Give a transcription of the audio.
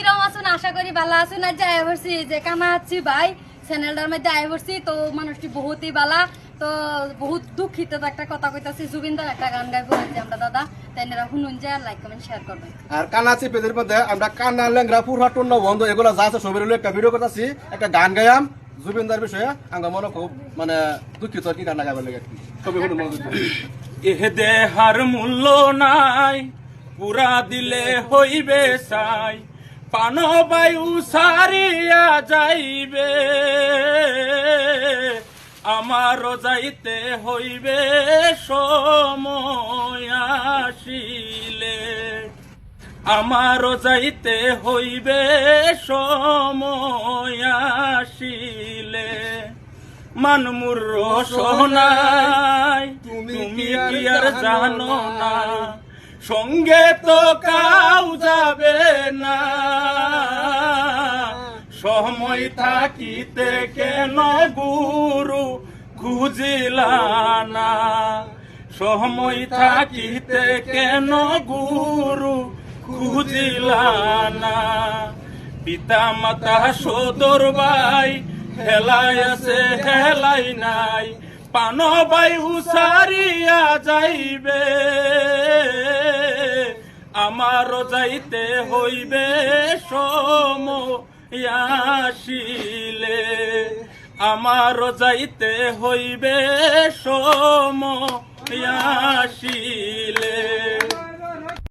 কিরম আছেন? আশা করি ভালো আছেন। আর যাই বলছি যে কামা আছি ভাই চ্যানেলটার মধ্যে আয় বলছি তো মানুষটি বহুতই বালা তো বহুত দুঃখিত একটা কথা কইতাছি জুবিনদার একটা গান গাইবো আমরা দাদা তাই না শুনুন যে লাইক কমেন্ট শেয়ার করবেন আর কানাচি পেজের মধ্যে আমরা কান্না লেংরা পুরা টুন্না বন্ধ এগুলো যা আছে সবের একটা ভিডিও করতেছি একটা গান গাইয়াম জুবিনদার বিষয়ে আমরা মনে খুব মানে দুঃখিত কি গান গাইবার লাগে সবে শুনুন মনোযোগ এহ দেহার মূল্য নাই পুরা দিলে হইবে সাই পান বায়ু সারিয়া যাইবে আমারও যাইতে হইবে সময় আসিলে আমারও যাইতে হইবে সময় আসিলে মানমুর রসনাই তুমি কি আর জানো না সঙ্গে তো কাউ যাবে না সময় থাকিতে কেন গুরু খুঁজিলা না সময় থাকিতে কেন গুরু খুঁজিলা না পিতা মাতা সদর ভাই হেলাই আছে হেলাই নাই পান বায়ু সারিয়া যাইবে আমারও যাইতে হইবে সময় আসিলে আমারও যাইতে হইবে সময় আসিলে